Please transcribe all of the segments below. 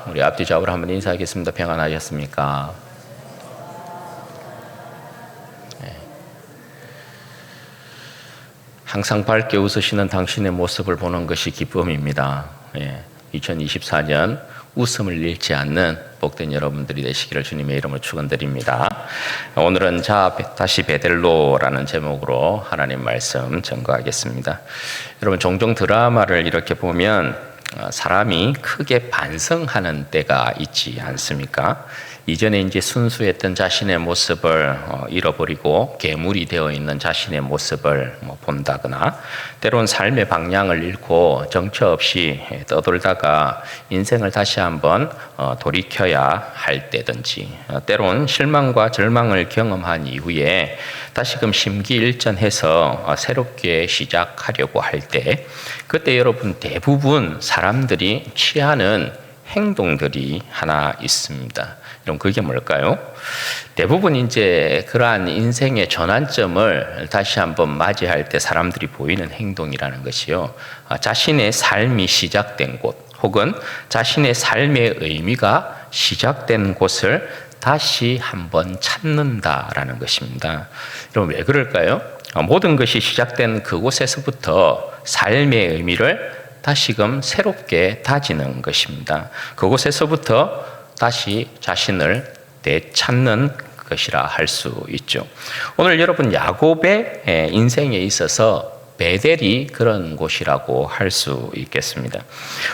우리 앞뒤 좌우로 한번 인사하겠습니다. 평안하셨습니까? 항상 밝게 웃으시는 당신의 모습을 보는 것이 기쁨입니다. 2024년 웃음을 잃지 않는 복된 여러분들이 되시기를 주님의 이름으로 축원드립니다. 오늘은 다시 베델로라는 제목으로 하나님 말씀 전거하겠습니다. 여러분, 종종 드라마를 이렇게 보면 사람이 크게 반성하는 때가 있지 않습니까? 이전에 이제 순수했던 자신의 모습을 잃어버리고 괴물이 되어 있는 자신의 모습을 본다거나, 때론 삶의 방향을 잃고 정처 없이 떠돌다가 인생을 다시 한번 돌이켜야 할 때든지, 때론 실망과 절망을 경험한 이후에 다시금 심기일전해서 새롭게 시작하려고 할 때, 그때 여러분 대부분 사람들이 취하는 행동들이 하나 있습니다. 그럼 그게 뭘까요? 대부분 이제 그러한 인생의 전환점을 다시 한번 맞이할 때 사람들이 보이는 행동이라는 것이요, 자신의 삶이 시작된 곳, 혹은 자신의 삶의 의미가 시작된 곳을 다시 한번 찾는다라는 것입니다. 그럼 왜 그럴까요? 모든 것이 시작된 그곳에서부터 삶의 의미를 다시금 새롭게 다지는 것입니다. 그곳에서부터 다시 자신을 되찾는 것이라 할 수 있죠. 오늘 여러분, 야곱의 인생에 있어서 베델이 그런 곳이라고 할 수 있겠습니다.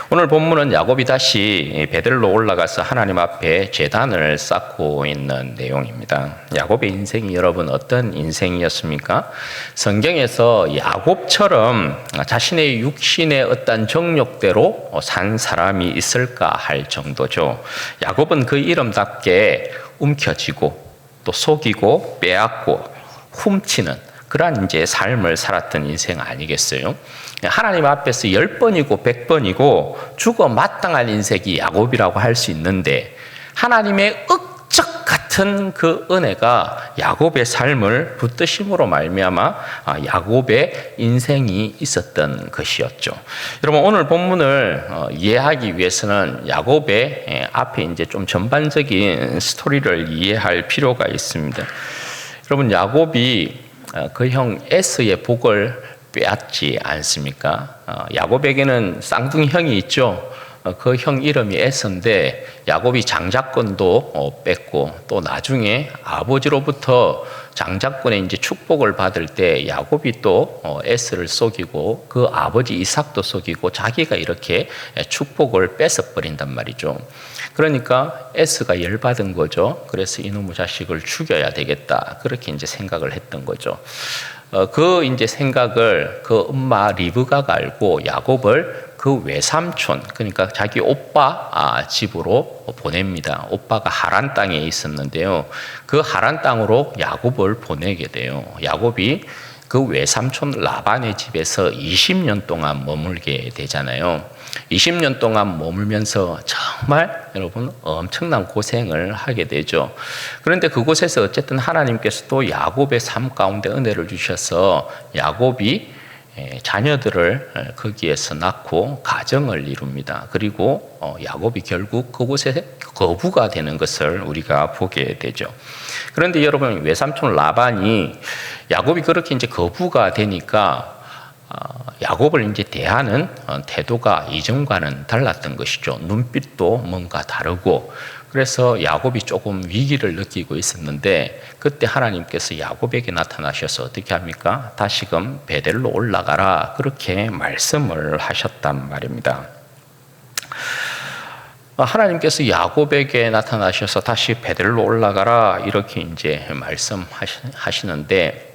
오늘 본문은 야곱이 다시 베델로 올라가서 하나님 앞에 제단을 쌓고 있는 내용입니다. 야곱의 인생이 여러분 어떤 인생이었습니까? 성경에서 야곱처럼 자신의 육신의 어떤 정욕대로 산 사람이 있을까 할 정도죠. 야곱은 그 이름답게 움켜쥐고 또 속이고 빼앗고 훔치는 그러한 이제 삶을 살았던 인생 아니겠어요? 하나님 앞에서 10번이고 100번이고 죽어 마땅한 인생이 야곱이라고 할 수 있는데, 하나님의 억적 같은 그 은혜가 야곱의 삶을 붙드심으로 말미암아 야곱의 인생이 있었던 것이었죠. 여러분, 오늘 본문을 이해하기 위해서는 야곱의 앞에 이제 좀 전반적인 스토리를 이해할 필요가 있습니다. 여러분, 야곱이 그 형 에서의 복을 빼앗지 않습니까? 야곱에게는 쌍둥이 형이 있죠. 그 형 이름이 에서인데, 야곱이 장자권도 뺐고, 또 나중에 아버지로부터 장자권의 이제 축복을 받을 때 야곱이 또 에서를 속이고 그 아버지 이삭도 속이고 자기가 이렇게 축복을 뺏어버린단 말이죠. 그러니까 에서가 열받은 거죠. 그래서 이놈의 자식을 죽여야 되겠다, 그렇게 이제 생각을 했던 거죠. 그 이제 생각을 그 엄마 리브가가 알고 야곱을 그 외삼촌, 그러니까 자기 오빠 집으로 보냅니다. 오빠가 하란 땅에 있었는데요, 그 하란 땅으로 야곱을 보내게 돼요. 야곱이 그 외삼촌 라반의 집에서 20년 동안 머물게 되잖아요. 20년 동안 머물면서 정말 여러분 엄청난 고생을 하게 되죠. 그런데 그곳에서 어쨌든 하나님께서 또 야곱의 삶 가운데 은혜를 주셔서 야곱이 자녀들을 거기에서 낳고 가정을 이룹니다. 그리고 야곱이 결국 그곳에 거부가 되는 것을 우리가 보게 되죠. 그런데 여러분, 외삼촌 라반이 야곱이 그렇게 이제 거부가 되니까 야곱을 이제 대하는 태도가 이전과는 달랐던 것이죠. 눈빛도 뭔가 다르고, 그래서 야곱이 조금 위기를 느끼고 있었는데, 그때 하나님께서 야곱에게 나타나셔서 어떻게 합니까? 다시금 베델로 올라가라, 그렇게 말씀을 하셨단 말입니다. 하나님께서 야곱에게 나타나셔서 다시 베델로 올라가라, 이렇게 이제 말씀하시는데,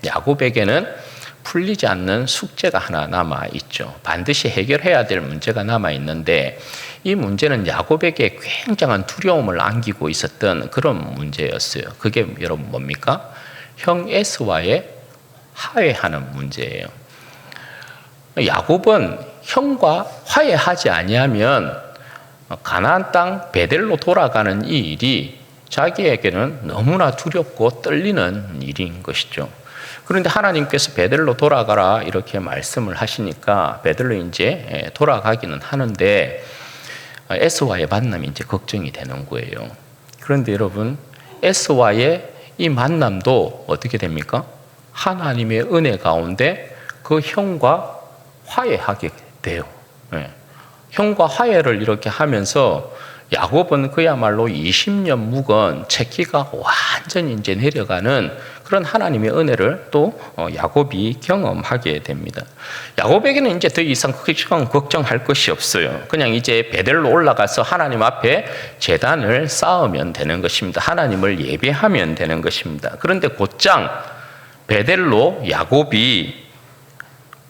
야곱에게는 풀리지 않는 숙제가 하나 남아 있죠. 반드시 해결해야 될 문제가 남아 있는데, 이 문제는 야곱에게 굉장한 두려움을 안기고 있었던 그런 문제였어요. 그게 여러분 뭡니까? 형 에서와의 화해하는 문제예요. 야곱은 형과 화해하지 아니하면 가나안 땅 베델로 돌아가는 이 일이 자기에게는 너무나 두렵고 떨리는 일인 것이죠. 그런데 하나님께서 베델로 돌아가라 이렇게 말씀을 하시니까 베델로 이제 돌아가기는 하는데, 에서와의 만남이 이제 걱정이 되는 거예요. 그런데 여러분, 에서와의 이 만남도 어떻게 됩니까? 하나님의 은혜 가운데 그 형과 화해하게 돼요. 네. 형과 화해를 이렇게 하면서 야곱은 그야말로 20년 묵은 채기가 완전히 이제 내려가는 그런 하나님의 은혜를 또 야곱이 경험하게 됩니다. 야곱에게는 이제 더 이상 걱정할 것이 없어요. 그냥 이제 베델로 올라가서 하나님 앞에 제단을 쌓으면 되는 것입니다. 하나님을 예배하면 되는 것입니다. 그런데 곧장 베델로 야곱이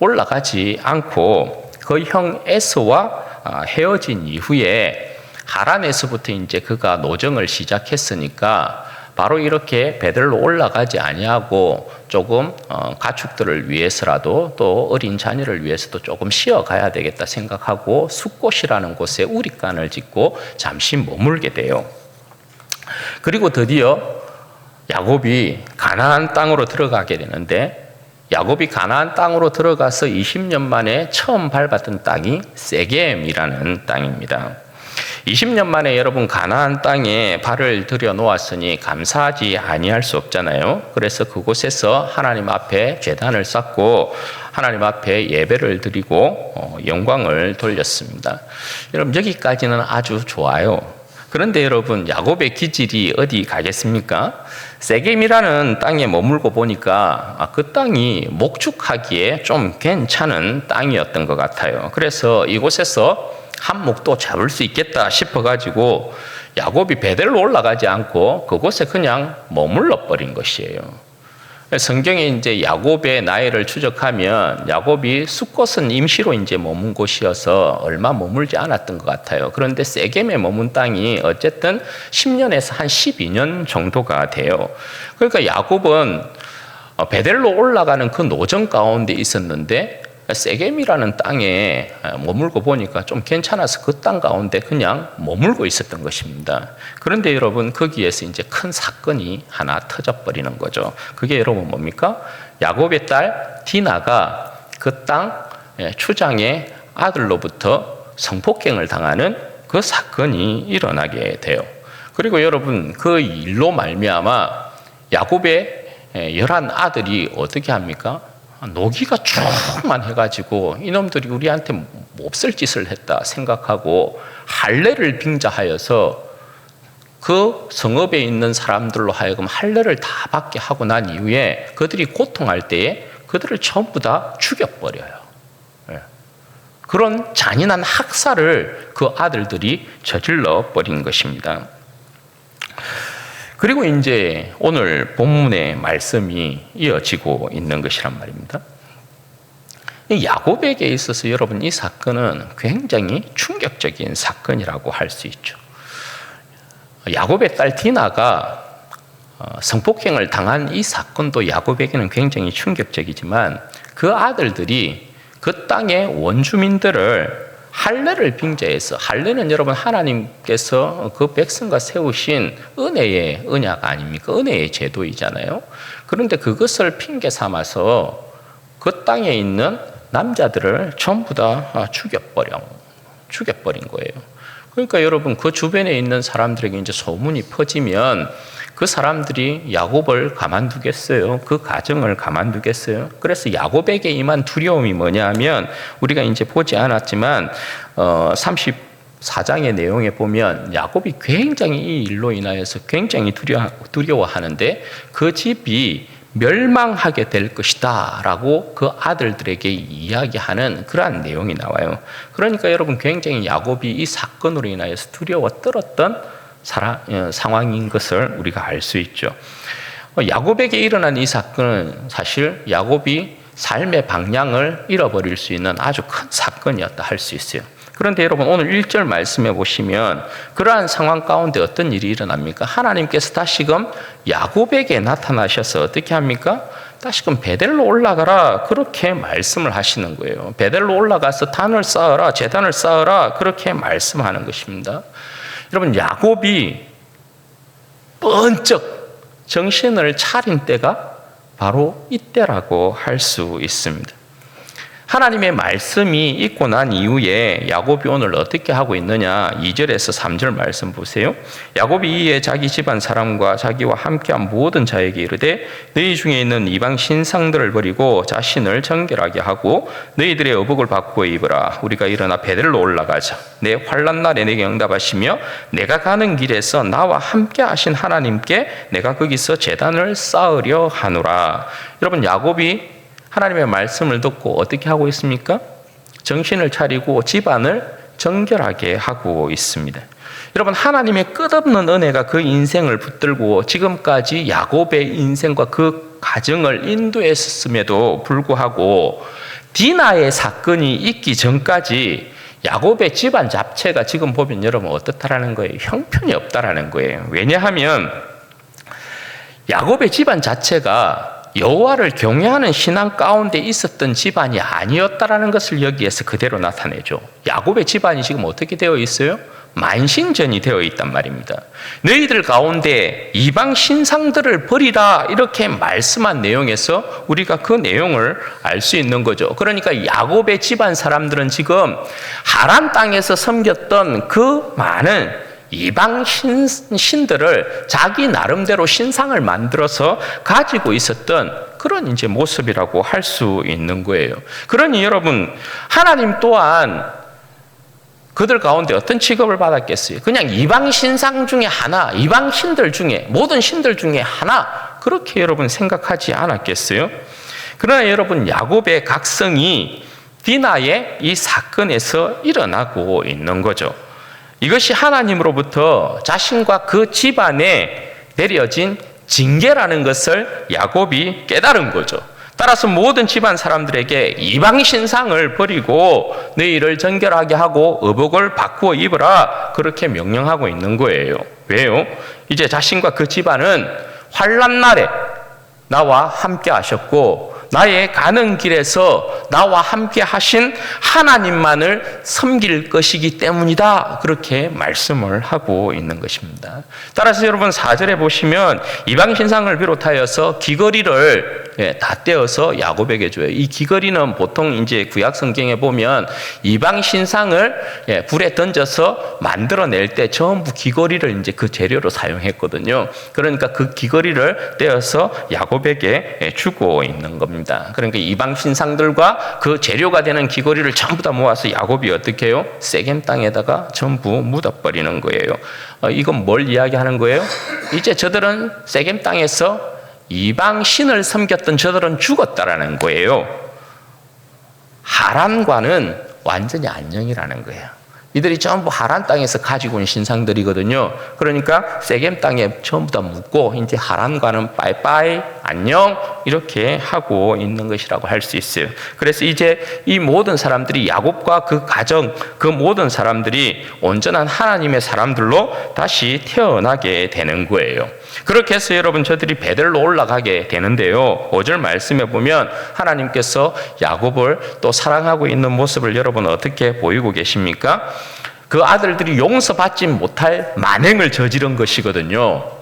올라가지 않고 그 형 에서와 헤어진 이후에 하란에서부터 이제 그가 노정을 시작했으니까 바로 이렇게 베델로 올라가지 아니하고 조금 가축들을 위해서라도 또 어린 자녀를 위해서도 조금 쉬어가야 되겠다 생각하고 숫곳이라는 곳에 우릿간을 짓고 잠시 머물게 돼요. 그리고 드디어 야곱이 가나안 땅으로 들어가게 되는데, 야곱이 가나안 땅으로 들어가서 20년 만에 처음 밟았던 땅이 세겜이라는 땅입니다. 20년 만에 여러분 가나안 땅에 발을 들여 놓았으니 감사하지 아니할 수 없잖아요. 그래서 그곳에서 하나님 앞에 제단을 쌓고 하나님 앞에 예배를 드리고 영광을 돌렸습니다. 여러분, 여기까지는 아주 좋아요. 그런데 여러분, 야곱의 기질이 어디 가겠습니까? 세겜이라는 땅에 머물고 보니까 그 땅이 목축하기에 좀 괜찮은 땅이었던 것 같아요. 그래서 이곳에서 한 목도 잡을 수 있겠다 싶어가지고 야곱이 베델로 올라가지 않고 그곳에 그냥 머물러 버린 것이에요. 성경에 이제 야곱의 나이를 추적하면 야곱이 숫곳은 임시로 이제 머문 곳이어서 얼마 머물지 않았던 것 같아요. 그런데 세겜에 머문 땅이 어쨌든 10년에서 한 12년 정도가 돼요. 그러니까 야곱은 베델로 올라가는 그 노정 가운데 있었는데 세겜이라는 땅에 머물고 보니까 좀 괜찮아서 그 땅 가운데 그냥 머물고 있었던 것입니다. 그런데 여러분, 거기에서 이제 큰 사건이 하나 터져버리는 거죠. 그게 여러분 뭡니까? 야곱의 딸 디나가 그 땅 추장의 아들로부터 성폭행을 당하는 그 사건이 일어나게 돼요. 그리고 여러분, 그 일로 말미암아 야곱의 11 아들이 어떻게 합니까? 노기가 충만해가지고 이놈들이 우리한테 몹쓸 짓을 했다 생각하고 할례를 빙자하여서 그 성읍에 있는 사람들로 하여금 할례를 다 받게 하고 난 이후에 그들이 고통할 때에 그들을 전부 다 죽여버려요. 그런 잔인한 학살을 그 아들들이 저질러 버린 것입니다. 그리고 이제 오늘 본문의 말씀이 이어지고 있는 것이란 말입니다. 야곱에게 있어서 여러분, 이 사건은 굉장히 충격적인 사건이라고 할 수 있죠. 야곱의 딸 디나가 성폭행을 당한 이 사건도 야곱에게는 굉장히 충격적이지만 그 아들들이 그 땅의 원주민들을 할례를 빙자해서, 할례는 여러분 하나님께서 그 백성과 세우신 은혜의 언약 아닙니까? 은혜의 제도이잖아요. 그런데 그것을 핑계 삼아서 그 땅에 있는 남자들을 전부 다 죽여버린 거예요. 그러니까 여러분, 그 주변에 있는 사람들에게 이제 소문이 퍼지면 그 사람들이 야곱을 가만두겠어요? 그 가정을 가만두겠어요? 그래서 야곱에게 임한 두려움이 뭐냐 하면, 우리가 이제 보지 않았지만 34장의 내용에 보면 야곱이 굉장히 이 일로 인하여서 굉장히 두려워하는데 그 집이 멸망하게 될 것이다 라고 그 아들들에게 이야기하는 그러한 내용이 나와요. 그러니까 여러분, 굉장히 야곱이 이 사건으로 인하여서 두려워 떨었던 상황인 것을 우리가 알 수 있죠. 야곱에게 일어난 이 사건은 사실 야곱이 삶의 방향을 잃어버릴 수 있는 아주 큰 사건이었다 할 수 있어요. 그런데 여러분, 오늘 1절 말씀에 보시면 그러한 상황 가운데 어떤 일이 일어납니까? 하나님께서 다시금 야곱에게 나타나셔서 어떻게 합니까? 다시금 베델로 올라가라, 그렇게 말씀을 하시는 거예요. 베델로 올라가서 단을 쌓아라, 제단을 쌓아라, 그렇게 말씀하는 것입니다. 여러분, 야곱이 번쩍 정신을 차린 때가 바로 이때라고 할 수 있습니다. 하나님의 말씀이 있고 난 이후에 야곱이 오늘 어떻게 하고 있느냐, 2절에서 3절 말씀 보세요. 야곱이 이에 자기 집안 사람과 자기와 함께한 모든 자에게 이르되 너희 중에 있는 이방 신상들을 버리고 자신을 정결하게 하고 너희들의 의복을 바꾸어 입으라. 우리가 일어나 베델로 올라가자. 내 환난 날에 내게 응답하시며 내가 가는 길에서 나와 함께 하신 하나님께 내가 거기서 제단을 쌓으려 하노라. 여러분, 야곱이 하나님의 말씀을 듣고 어떻게 하고 있습니까? 정신을 차리고 집안을 정결하게 하고 있습니다. 여러분, 하나님의 끝없는 은혜가 그 인생을 붙들고 지금까지 야곱의 인생과 그 가정을 인도했음에도 불구하고 디나의 사건이 있기 전까지 야곱의 집안 자체가 지금 보면 여러분 어떻다라는 거예요? 형편이 없다라는 거예요. 왜냐하면 야곱의 집안 자체가 여호와를 경외하는 신앙 가운데 있었던 집안이 아니었다라는 것을 여기에서 그대로 나타내죠. 야곱의 집안이 지금 어떻게 되어 있어요? 만신전이 되어 있단 말입니다. 너희들 가운데 이방 신상들을 버리라, 이렇게 말씀한 내용에서 우리가 그 내용을 알 수 있는 거죠. 그러니까 야곱의 집안 사람들은 지금 하란 땅에서 섬겼던 그 많은 이방 신들을 자기 나름대로 신상을 만들어서 가지고 있었던 그런 이제 모습이라고 할 수 있는 거예요. 그러니 여러분, 하나님 또한 그들 가운데 어떤 취급을 받았겠어요? 그냥 이방 신상 중에 하나, 이방 신들 중에, 모든 신들 중에 하나, 그렇게 여러분 생각하지 않았겠어요? 그러나 여러분, 야곱의 각성이 디나의 이 사건에서 일어나고 있는 거죠. 이것이 하나님으로부터 자신과 그 집안에 내려진 징계라는 것을 야곱이 깨달은 거죠. 따라서 모든 집안 사람들에게 이방 신상을 버리고 너희를 정결하게 하고 의복을 바꾸어 입으라, 그렇게 명령하고 있는 거예요. 왜요? 이제 자신과 그 집안은 환난 날에 나와 함께 하셨고 나의 가는 길에서 나와 함께 하신 하나님만을 섬길 것이기 때문이다, 그렇게 말씀을 하고 있는 것입니다. 따라서 여러분 4절에 보시면 이방 신상을 비롯하여서 귀걸이를 다 떼어서 야곱에게 줘요. 이 귀걸이는 보통 이제 구약 성경에 보면 이방 신상을 불에 던져서 만들어낼 때 전부 귀걸이를 이제 그 재료로 사용했거든요. 그러니까 그 귀걸이를 떼어서 야곱에게 주고 있는 겁니다. 그러니까 이방 신상들과 그 재료가 되는 귀걸이를 전부 다 모아서 야곱이 어떻게 해요? 세겜 땅에다가 전부 묻어버리는 거예요. 이건 뭘 이야기하는 거예요? 이제 저들은 세겜 땅에서 이방 신을 섬겼던 저들은 죽었다라는 거예요. 하란과는 완전히 안녕이라는 거예요. 이들이 전부 하란 땅에서 가지고 온 신상들이거든요. 그러니까 세겜 땅에 전부 다 묻고 이제 하란과는 빠이빠이 안녕, 이렇게 하고 있는 것이라고 할 수 있어요. 그래서 이제 이 모든 사람들이 야곱과 그 가정, 그 모든 사람들이 온전한 하나님의 사람들로 다시 태어나게 되는 거예요. 그렇게 해서 여러분 저들이 베델로 올라가게 되는데요, 5절 말씀에 보면 하나님께서 야곱을 또 사랑하고 있는 모습을 여러분 어떻게 보이고 계십니까? 그 아들들이 용서받지 못할 만행을 저지른 것이거든요.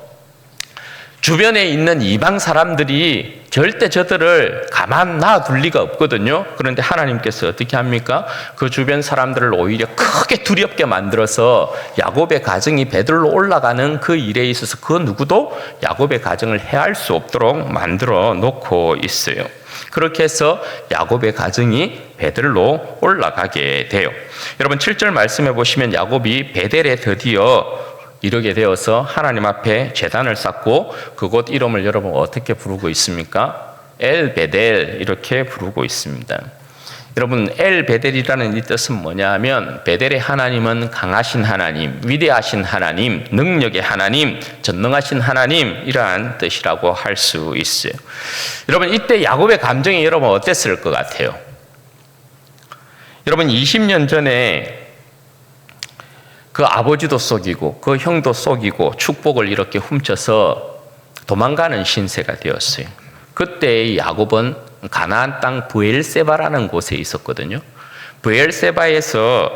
주변에 있는 이방 사람들이 절대 저들을 가만 놔둘 리가 없거든요. 그런데 하나님께서 어떻게 합니까? 그 주변 사람들을 오히려 크게 두렵게 만들어서 야곱의 가정이 베들로 올라가는 그 일에 있어서 그 누구도 야곱의 가정을 해할 수 없도록 만들어 놓고 있어요. 그렇게 해서 야곱의 가정이 베들로 올라가게 돼요. 여러분 7절 말씀해 보시면 야곱이 베델에 드디어 이르게 되어서 하나님 앞에 제단을 쌓고 그곳 이름을 여러분 어떻게 부르고 있습니까? 엘베델, 이렇게 부르고 있습니다. 여러분 엘베델이라는 이 뜻은 뭐냐 하면 베델의 하나님은 강하신 하나님, 위대하신 하나님, 능력의 하나님, 전능하신 하나님, 이러한 뜻이라고 할 수 있어요. 여러분 이때 야곱의 감정이 여러분 어땠을 것 같아요? 여러분 20년 전에 그 아버지도 속이고 그 형도 속이고 축복을 이렇게 훔쳐서 도망가는 신세가 되었어요. 그때 야곱은 가나안 땅 브엘세바라는 곳에 있었거든요. 브엘세바에서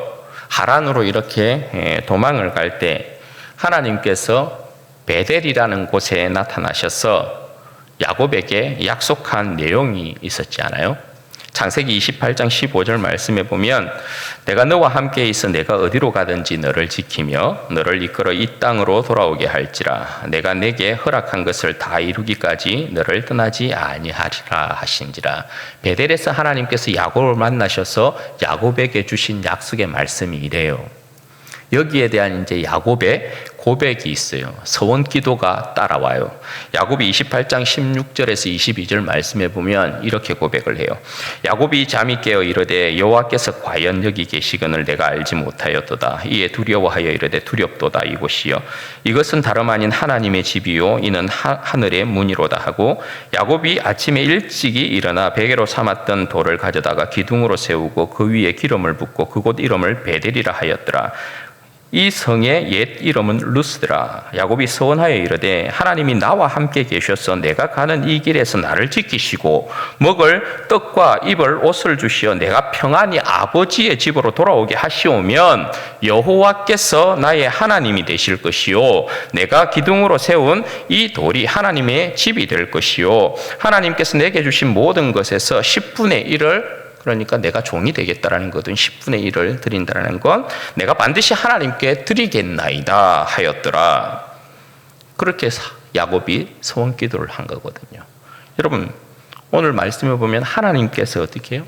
하란으로 이렇게 도망을 갈 때 하나님께서 베델이라는 곳에 나타나셔서 야곱에게 약속한 내용이 있었지 않아요? 창세기 28장 15절 말씀에 보면 내가 너와 함께 있어 내가 어디로 가든지 너를 지키며 너를 이끌어 이 땅으로 돌아오게 할지라 내가 내게 허락한 것을 다 이루기까지 너를 떠나지 아니하리라 하신지라. 베델에서 하나님께서 야곱을 만나셔서 야곱에게 주신 약속의 말씀이 이래요. 여기에 대한 이제 야곱의 고백이 있어요. 서원 기도가 따라와요. 야곱이 28장 16절에서 22절 말씀에 보면 이렇게 고백을 해요. 야곱이 잠이 깨어 이르되 여호와께서 과연 여기 계시거늘 내가 알지 못하였도다. 이에 두려워하여 이르되 두렵도다 이곳이여. 이것은 다름 아닌 하나님의 집이요 이는 하늘의 문이로다 하고 야곱이 아침에 일찍이 일어나 베개로 삼았던 돌을 가져다가 기둥으로 세우고 그 위에 기름을 붓고 그곳 이름을 베델이라 하였더라. 이 성의 옛 이름은 루스드라. 야곱이 서원하여 이르되 하나님이 나와 함께 계셔서 내가 가는 이 길에서 나를 지키시고 먹을 떡과 입을 옷을 주시어 내가 평안히 아버지의 집으로 돌아오게 하시오면 여호와께서 나의 하나님이 되실 것이요 내가 기둥으로 세운 이 돌이 하나님의 집이 될 것이요 하나님께서 내게 주신 모든 것에서 10분의 1을 그러니까 내가 종이 되겠다라는 것은 10분의 1을 드린다는 건 내가 반드시 하나님께 드리겠나이다 하였더라. 그렇게 야곱이 소원 기도를 한 거거든요. 여러분 오늘 말씀을 보면 하나님께서 어떻게 해요?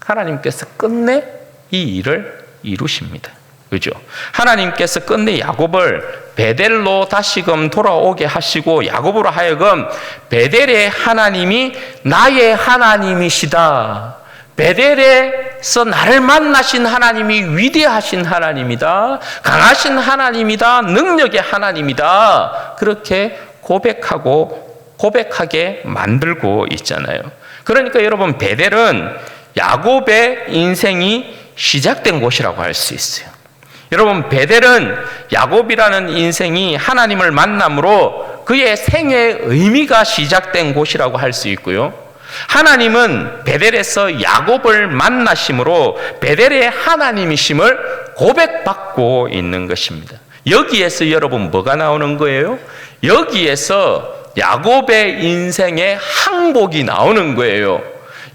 하나님께서 끝내 이 일을 이루십니다. 그죠? 하나님께서 끝내 야곱을 베델로 다시금 돌아오게 하시고 야곱으로 하여금 베델의 하나님이 나의 하나님이시다. 베델에서 나를 만나신 하나님이 위대하신 하나님이다. 강하신 하나님이다. 능력의 하나님이다. 그렇게 고백하게 만들고 있잖아요. 그러니까 여러분 베델은 야곱의 인생이 시작된 곳이라고 할 수 있어요. 여러분 베델은 야곱이라는 인생이 하나님을 만남으로 그의 생애의 의미가 시작된 곳이라고 할 수 있고요. 하나님은 베델에서 야곱을 만나심으로 베델의 하나님이심을 고백받고 있는 것입니다. 여기에서 여러분 뭐가 나오는 거예요? 여기에서 야곱의 인생의 항복이 나오는 거예요.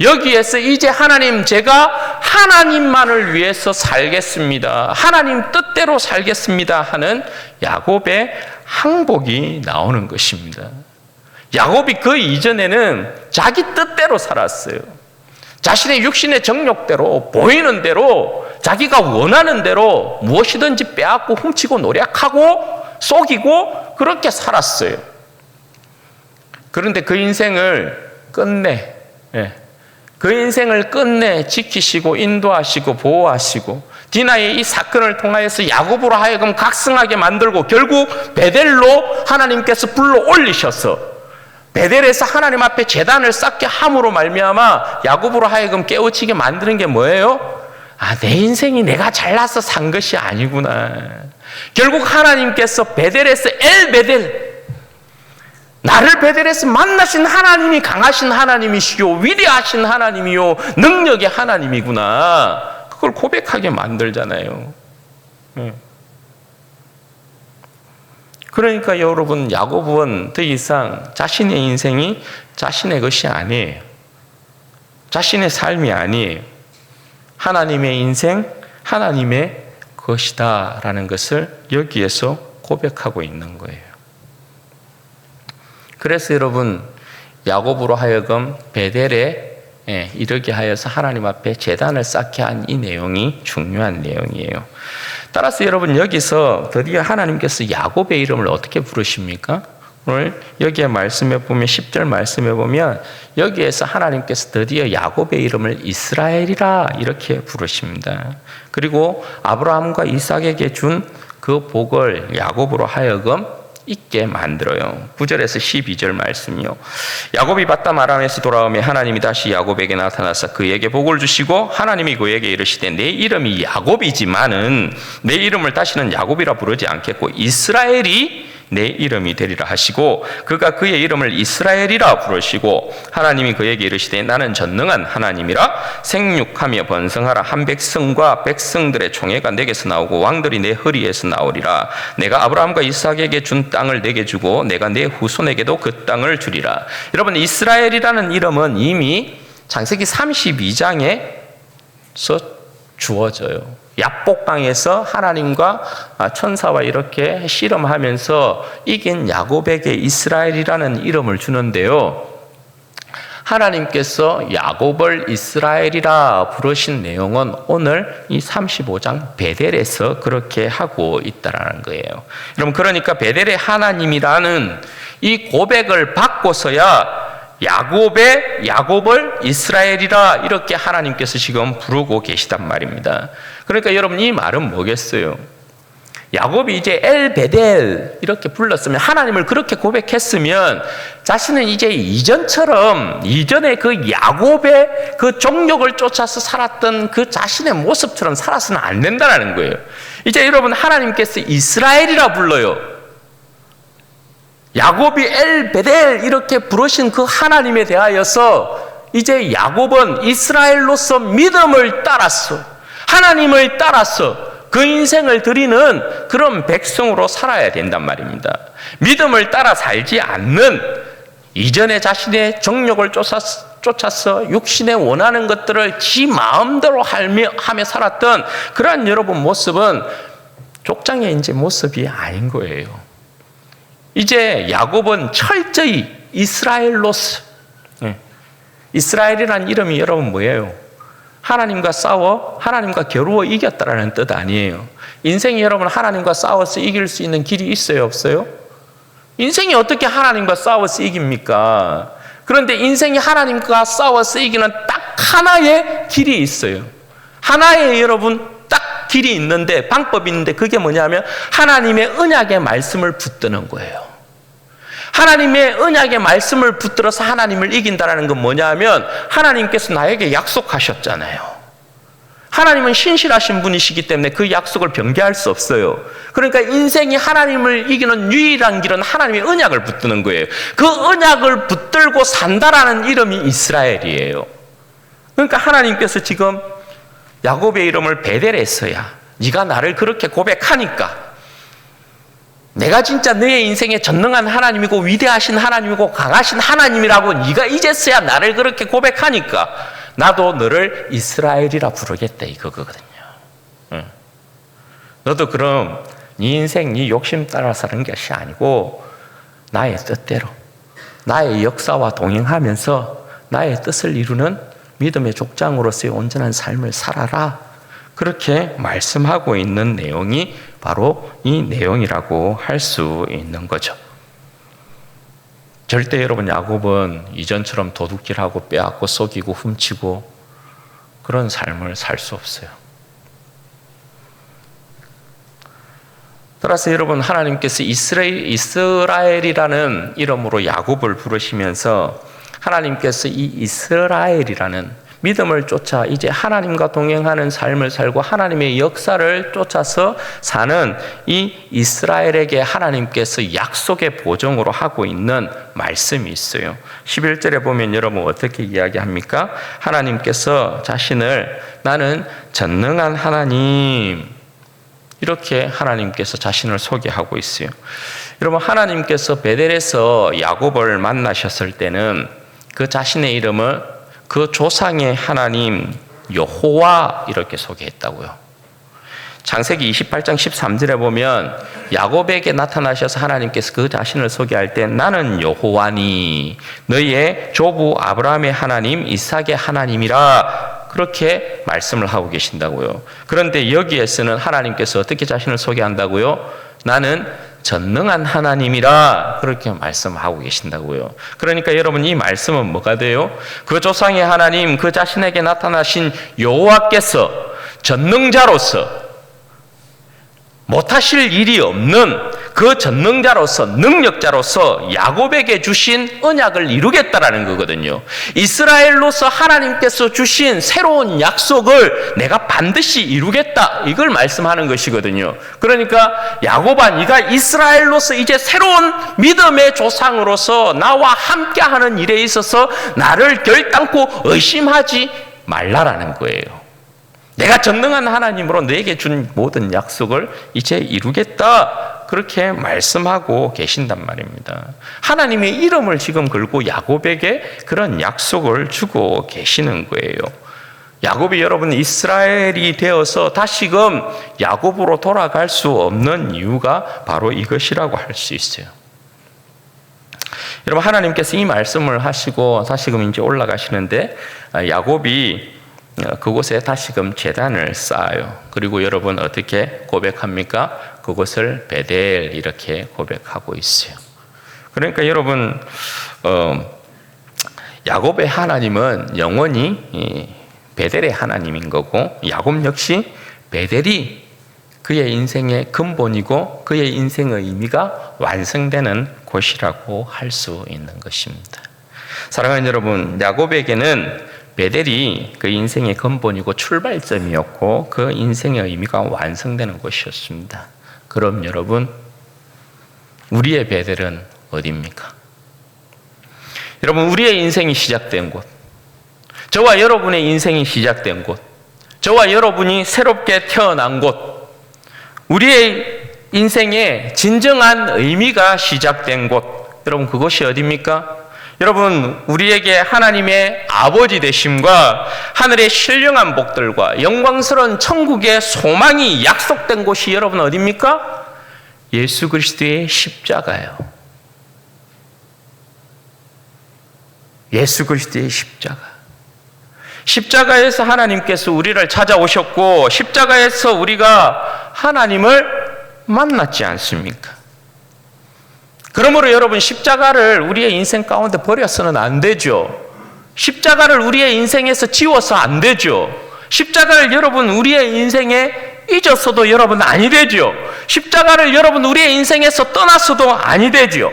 여기에서 이제 하나님 제가 하나님만을 위해서 살겠습니다. 하나님 뜻대로 살겠습니다 하는 야곱의 항복이 나오는 것입니다. 야곱이 그 이전에는 자기 뜻대로 살았어요. 자신의 육신의 정욕대로 보이는 대로 자기가 원하는 대로 무엇이든지 빼앗고 훔치고 노력하고 속이고 그렇게 살았어요. 그런데 그 인생을 끝내 지키시고 인도하시고 보호하시고 디나의 이 사건을 통하여서 야곱으로 하여금 각성하게 만들고 결국 베델로 하나님께서 불러 올리셔서 베델에서 하나님 앞에 제단을 쌓게 함으로 말미암아 야곱으로 하여금 깨우치게 만드는 게 뭐예요? 내 인생이 내가 잘나서 산 것이 아니구나. 결국 하나님께서 베델에서 엘베델 나를 베델에서 만나신 하나님이 강하신 하나님이시요 위대하신 하나님이요 능력의 하나님이구나. 그걸 고백하게 만들잖아요. 그러니까 여러분 야곱은 더 이상 자신의 인생이 자신의 것이 아니에요. 자신의 삶이 아니에요. 하나님의 인생, 하나님의 것이다 라는 것을 여기에서 고백하고 있는 거예요. 그래서 여러분 야곱으로 하여금 베델에 이르게 하여서 하나님 앞에 제단을 쌓게 한 이 내용이 중요한 내용이에요. 따라서 여러분 여기서 드디어 하나님께서 야곱의 이름을 어떻게 부르십니까? 오늘 여기에 말씀해 보면 10절 말씀해 보면 여기에서 하나님께서 드디어 야곱의 이름을 이스라엘이라 이렇게 부르십니다. 그리고 아브라함과 이삭에게 준 그 복을 야곱으로 하여금 있게 만들어요. 9절에서 12절 말씀이요. 야곱이 바담 아람에서 돌아오며 하나님이 다시 야곱에게 나타나서 그에게 복을 주시고 하나님이 그에게 이르시되 내 이름이 야곱이지만은 내 이름을 다시는 야곱이라 부르지 않겠고 이스라엘이 내 이름이 되리라 하시고 그가 그의 이름을 이스라엘이라 부르시고 하나님이 그에게 이르시되 나는 전능한 하나님이라 생육하며 번성하라. 한 백성과 백성들의 총회가 내게서 나오고 왕들이 내 허리에서 나오리라. 내가 아브라함과 이삭에게 준 땅을 내게 주고 내가 내 후손에게도 그 땅을 주리라. 여러분 이스라엘이라는 이름은 이미 창세기 32장에서 주어져요. 야복강에서 하나님과 천사와 이렇게 씨름하면서 이긴 야곱에게 이스라엘이라는 이름을 주는데요. 하나님께서 야곱을 이스라엘이라 부르신 내용은 오늘 이 35장 베델에서 그렇게 하고 있다라는 거예요. 여러분, 그러니까 베델의 하나님이라는 이 고백을 받고서야 야곱을 이스라엘이라 이렇게 하나님께서 지금 부르고 계시단 말입니다. 그러니까 여러분, 이 말은 뭐겠어요? 야곱이 이제 엘 베델 이렇게 불렀으면, 하나님을 그렇게 고백했으면 자신은 이제 이전에 그 야곱의 그 종력을 쫓아서 살았던 그 자신의 모습처럼 살아서는 안 된다는 거예요. 이제 여러분, 하나님께서 이스라엘이라 불러요. 야곱이 엘 베델 이렇게 부르신 그 하나님에 대하여서 이제 야곱은 이스라엘로서 믿음을 따라서, 하나님을 따라서 그 인생을 드리는 그런 백성으로 살아야 된단 말입니다. 믿음을 따라 살지 않는, 이전에 자신의 정욕을 쫓아서 육신에 원하는 것들을 지 마음대로 하며 살았던 그러한 여러분 모습은 족장의 이제 모습이 아닌 거예요. 이제 야곱은 철저히 이스라엘로서, 이스라엘이라는 이름이 여러분 뭐예요? 하나님과 싸워 하나님과 겨루어 이겼다라는 뜻 아니에요. 인생이 여러분 하나님과 싸워서 이길 수 있는 길이 있어요, 없어요? 인생이 어떻게 하나님과 싸워서 이깁니까? 그런데 인생이 하나님과 싸워서 이기는 딱 하나의 길이 있어요. 하나의 여러분 딱 길이 있는데, 방법이 있는데, 그게 뭐냐면 하나님의 언약의 말씀을 붙드는 거예요. 하나님의 언약의 말씀을 붙들어서 하나님을 이긴다는 건 뭐냐면, 하나님께서 나에게 약속하셨잖아요. 하나님은 신실하신 분이시기 때문에 그 약속을 변개할 수 없어요. 그러니까 인생이 하나님을 이기는 유일한 길은 하나님의 언약을 붙드는 거예요. 그 언약을 붙들고 산다라는 이름이 이스라엘이에요. 그러니까 하나님께서 지금 야곱의 이름을 베델에서야, 네가 나를 그렇게 고백하니까, 내가 진짜 너의 인생에 전능한 하나님이고 위대하신 하나님이고 강하신 하나님이라고 네가 이제서야 나를 그렇게 고백하니까 나도 너를 이스라엘이라 부르겠다, 이거거든요. 너도 그럼 네 인생 네 욕심 따라 사는 것이 아니고 나의 뜻대로, 나의 역사와 동행하면서 나의 뜻을 이루는 믿음의 족장으로서의 온전한 삶을 살아라, 그렇게 말씀하고 있는 내용이 바로 이 내용이라고 할 수 있는 거죠. 절대 여러분, 야곱은 이전처럼 도둑질하고 빼앗고 속이고 훔치고 그런 삶을 살 수 없어요. 따라서 여러분, 하나님께서 이스라엘이라는 이름으로 야곱을 부르시면서 하나님께서 이 이스라엘이라는 믿음을 쫓아 이제 하나님과 동행하는 삶을 살고 하나님의 역사를 쫓아서 사는 이 이스라엘에게 하나님께서 약속의 보증으로 하고 있는 말씀이 있어요. 11절에 보면 여러분 어떻게 이야기합니까? 하나님께서 자신을 나는 전능한 하나님, 이렇게 하나님께서 자신을 소개하고 있어요. 여러분, 하나님께서 베델에서 야곱을 만나셨을 때는 그 자신의 이름을 그 조상의 하나님 여호와 이렇게 소개했다고요. 창세기 28장 13절에 보면 야곱에게 나타나셔서 하나님께서 그 자신을 소개할 때 나는 여호와니 너의 조부 아브라함의 하나님 이삭의 하나님이라, 그렇게 말씀을 하고 계신다고요. 그런데 여기에서는 하나님께서 어떻게 자신을 소개한다고요? 나는 전능한 하나님이라, 그렇게 말씀하고 계신다고요. 그러니까 여러분, 이 말씀은 뭐가 돼요? 그 조상의 하나님, 그 자신에게 나타나신 여호와께서 전능자로서 못하실 일이 없는 그 전능자로서, 능력자로서 야곱에게 주신 언약을 이루겠다라는 거거든요. 이스라엘로서 하나님께서 주신 새로운 약속을 내가 반드시 이루겠다, 이걸 말씀하는 것이거든요. 그러니까 야곱아, 네가 이스라엘로서 이제 새로운 믿음의 조상으로서 나와 함께하는 일에 있어서 나를 결단코 의심하지 말라라는 거예요. 내가 전능한 하나님으로 너에게 준 모든 약속을 이제 이루겠다, 그렇게 말씀하고 계신단 말입니다. 하나님의 이름을 지금 걸고 야곱에게 그런 약속을 주고 계시는 거예요. 야곱이 여러분 이스라엘이 되어서 다시금 야곱으로 돌아갈 수 없는 이유가 바로 이것이라고 할 수 있어요. 여러분 하나님께서 이 말씀을 하시고 다시금 이제 올라가시는데 야곱이 그곳에 다시금 제단을 쌓아요. 그리고 여러분 어떻게 고백합니까? 그곳을 베델 이렇게 고백하고 있어요. 그러니까 여러분 야곱의 하나님은 영원히 베델의 하나님인 거고 야곱 역시 베델이 그의 인생의 근본이고 그의 인생의 의미가 완성되는 곳이라고 할 수 있는 것입니다. 사랑하는 여러분, 야곱에게는 베델이 그 인생의 근본이고 출발점이었고 그 인생의 의미가 완성되는 곳이었습니다. 그럼 여러분, 우리의 베델은 어디입니까? 여러분, 우리의 인생이 시작된 곳, 저와 여러분의 인생이 시작된 곳, 저와 여러분이 새롭게 태어난 곳, 우리의 인생의 진정한 의미가 시작된 곳, 여러분 그것이 어디입니까? 여러분 우리에게 하나님의 아버지 되심과 하늘의 신령한 복들과 영광스러운 천국의 소망이 약속된 곳이 여러분 어디입니까? 예수 그리스도의 십자가예요. 예수 그리스도의 십자가. 십자가에서 하나님께서 우리를 찾아오셨고 십자가에서 우리가 하나님을 만났지 않습니까? 그러므로 여러분 십자가를 우리의 인생 가운데 버려서는 안 되죠. 십자가를 우리의 인생에서 지워서 안 되죠. 십자가를 여러분 우리의 인생에 잊었어도 여러분 아니 되죠. 십자가를 여러분 우리의 인생에서 떠났어도 아니 되죠.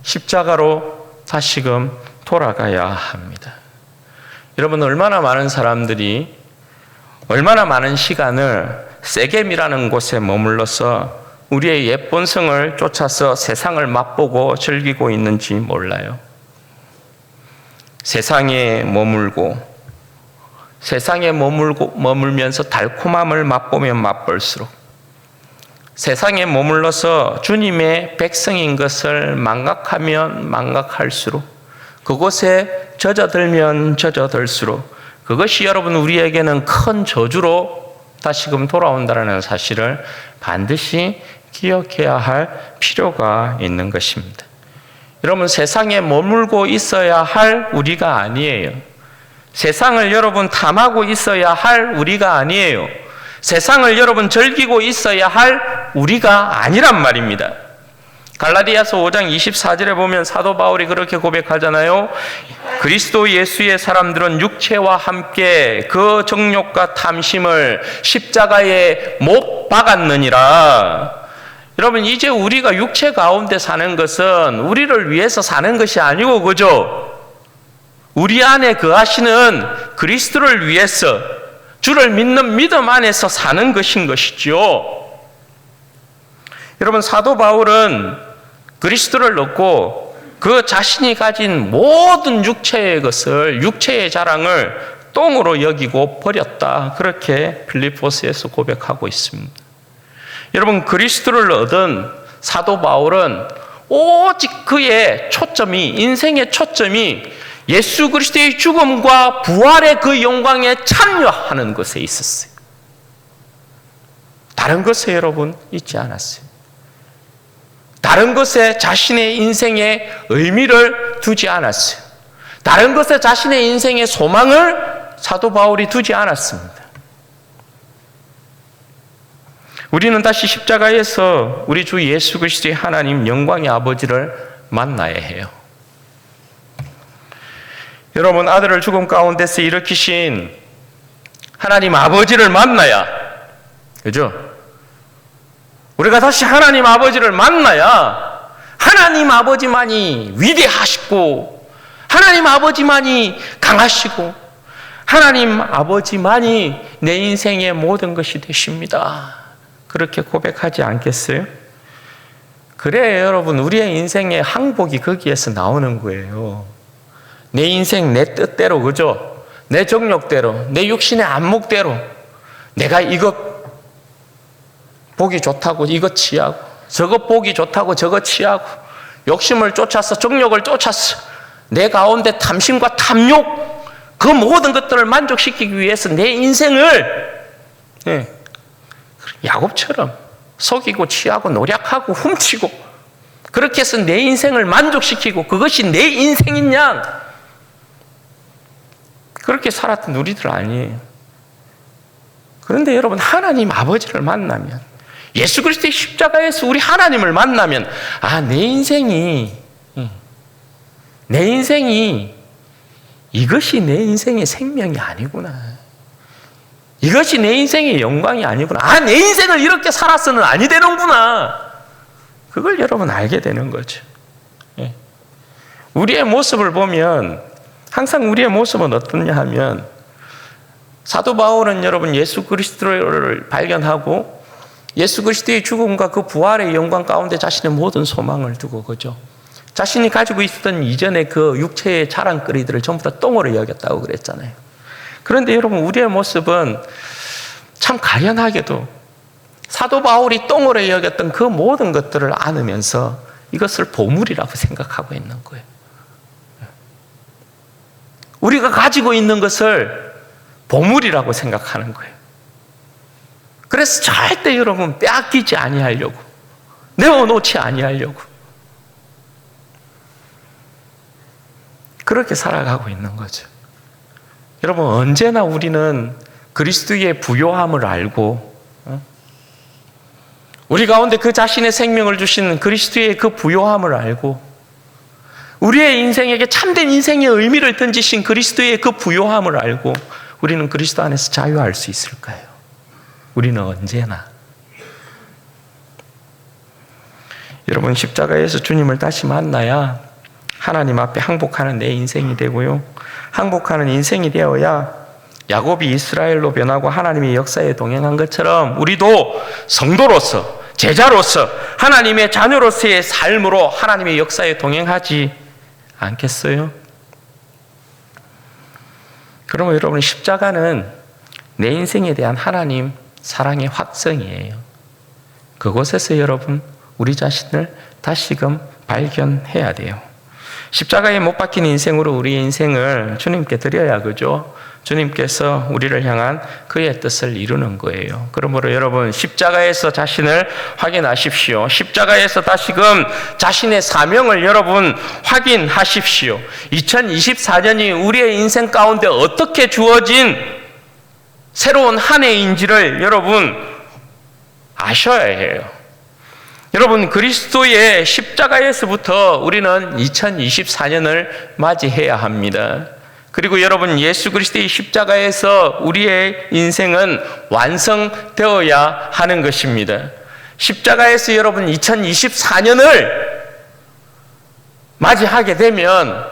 십자가로 다시금 돌아가야 합니다. 여러분 얼마나 많은 사람들이 얼마나 많은 시간을 세겜이라는 곳에 머물러서 우리의 옛 본성을 쫓아서 세상을 맛보고 즐기고 있는지 몰라요. 세상에 머물면서 달콤함을 맛보면 맛볼수록 세상에 머물러서 주님의 백성인 것을 망각하면 망각할수록 그곳에 젖어들면 젖어들수록 그것이 여러분 우리에게는 큰 저주로 다시금 돌아온다는 사실을 반드시 기억해야 할 필요가 있는 것입니다. 여러분 세상에 머물고 있어야 할 우리가 아니에요. 세상을 여러분 탐하고 있어야 할 우리가 아니에요. 세상을 여러분 즐기고 있어야 할 우리가 아니란 말입니다. 갈라디아서 5장 24절에 보면 사도 바울이 그렇게 고백하잖아요. 그리스도 예수의 사람들은 육체와 함께 그 정욕과 탐심을 십자가에 못 박았느니라. 여러분 이제 우리가 육체 가운데 사는 것은 우리를 위해서 사는 것이 아니고 그죠? 우리 안에 거하시는 그리스도를 위해서 주를 믿는 믿음 안에서 사는 것인 것이죠. 여러분 사도 바울은 그리스도를 얻고 그 자신이 가진 모든 육체의 것을 육체의 자랑을 똥으로 여기고 버렸다. 그렇게 빌립보서에서 고백하고 있습니다. 여러분 그리스도를 얻은 사도 바울은 오직 그의 초점이 인생의 초점이 예수 그리스도의 죽음과 부활의 그 영광에 참여하는 것에 있었어요. 다른 것에 여러분 있지 않았어요. 다른 것에 자신의 인생의 의미를 두지 않았어요. 다른 것에 자신의 인생의 소망을 사도 바울이 두지 않았습니다. 우리는 다시 십자가에서 우리 주 예수 그리스도의 하나님 영광의 아버지를 만나야 해요. 여러분 아들을 죽음 가운데서 일으키신 하나님 아버지를 만나야, 그죠? 우리가 다시 하나님 아버지를 만나야 하나님 아버지만이 위대하시고 하나님 아버지만이 강하시고 하나님 아버지만이 내 인생의 모든 것이 되십니다. 그렇게 고백하지 않겠어요? 그래요 여러분 우리의 인생의 항복이 거기에서 나오는 거예요. 내 인생 내 뜻대로 그죠? 내 정욕대로 내 육신의 안목대로 내가 이것 보기 좋다고 이것 취하고 저거 보기 좋다고 저거 취하고 욕심을 쫓아서 정욕을 쫓아서 내 가운데 탐심과 탐욕 그 모든 것들을 만족시키기 위해서 내 인생을 야곱처럼 속이고 취하고 노력하고 훔치고 그렇게 해서 내 인생을 만족시키고 그것이 내 인생인 양 그렇게 살았던 우리들 아니에요. 그런데 여러분 하나님 아버지를 만나면 예수 그리스도의 십자가에서 우리 하나님을 만나면 내 인생이 이것이 내 인생의 생명이 아니구나. 이것이 내 인생의 영광이 아니구나. 내 인생을 이렇게 살아서는 아니 되는구나. 그걸 여러분 알게 되는 거죠. 우리의 모습을 보면 항상 우리의 모습은 어떠냐 하면 사도 바울은 여러분 예수 그리스도를 발견하고 예수 그리스도의 죽음과 그 부활의 영광 가운데 자신의 모든 소망을 두고 그죠. 자신이 가지고 있었던 이전의 그 육체의 자랑거리들을 전부 다 똥으로 여겼다고 그랬잖아요. 그런데 여러분 우리의 모습은 참 가련하게도 사도 바울이 똥으로 여겼던 그 모든 것들을 안으면서 이것을 보물이라고 생각하고 있는 거예요. 우리가 가지고 있는 것을 보물이라고 생각하는 거예요. 그래서 절대 여러분 빼앗기지 아니하려고 내어놓지 아니하려고 그렇게 살아가고 있는 거죠. 여러분 언제나 우리는 그리스도의 부요함을 알고 우리 가운데 그 자신의 생명을 주신 그리스도의 그 부요함을 알고 우리의 인생에게 참된 인생의 의미를 던지신 그리스도의 그 부요함을 알고 우리는 그리스도 안에서 자유할 수 있을까요? 우리는 언제나 여러분 십자가에서 주님을 다시 만나야 하나님 앞에 항복하는 내 인생이 되고요. 항복하는 인생이 되어야 야곱이 이스라엘로 변하고 하나님의 역사에 동행한 것처럼 우리도 성도로서 제자로서 하나님의 자녀로서의 삶으로 하나님의 역사에 동행하지 않겠어요? 그러면 여러분 십자가는 내 인생에 대한 하나님 사랑의 확성이에요. 그곳에서 여러분 우리 자신을 다시금 발견해야 돼요. 십자가에 못 박힌 인생으로 우리의 인생을 주님께 드려야 그죠? 주님께서 우리를 향한 그의 뜻을 이루는 거예요. 그러므로 여러분 십자가에서 자신을 확인하십시오. 십자가에서 다시금 자신의 사명을 여러분 확인하십시오. 2024년이 우리의 인생 가운데 어떻게 주어진 새로운 한 해인지를 여러분 아셔야 해요. 여러분 그리스도의 십자가에서부터 우리는 2024년을 맞이해야 합니다. 그리고 여러분 예수 그리스도의 십자가에서 우리의 인생은 완성되어야 하는 것입니다. 십자가에서 여러분 2024년을 맞이하게 되면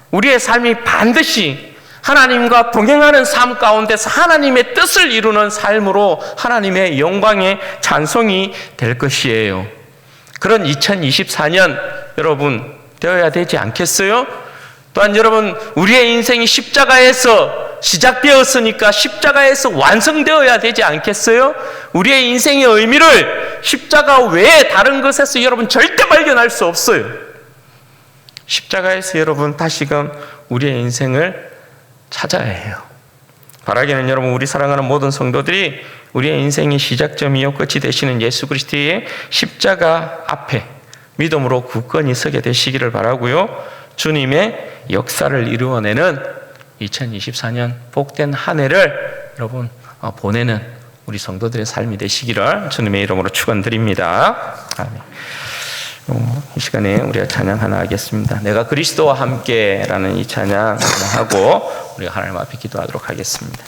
우리의 삶이 반드시 하나님과 동행하는 삶 가운데서 하나님의 뜻을 이루는 삶으로 하나님의 영광의 찬송이 될 것이에요. 그런 2024년 여러분 되어야 되지 않겠어요? 또한 여러분 우리의 인생이 십자가에서 시작되었으니까 십자가에서 완성되어야 되지 않겠어요? 우리의 인생의 의미를 십자가 외에 다른 것에서 여러분 절대 발견할 수 없어요. 십자가에서 여러분 다시금 우리의 인생을 찾아야 해요. 바라기는 여러분 우리 사랑하는 모든 성도들이 우리의 인생의 시작점이요 끝이 되시는 예수 그리스도의 십자가 앞에 믿음으로 굳건히 서게 되시기를 바라고요. 주님의 역사를 이루어내는 2024년 복된 한 해를 여러분 보내는 우리 성도들의 삶이 되시기를 주님의 이름으로 축원드립니다. 아멘. 이 시간에 우리가 찬양 하나 하겠습니다. 내가 그리스도와 함께라는 이 찬양 하나 하고 우리가 하나님 앞에 기도하도록 하겠습니다.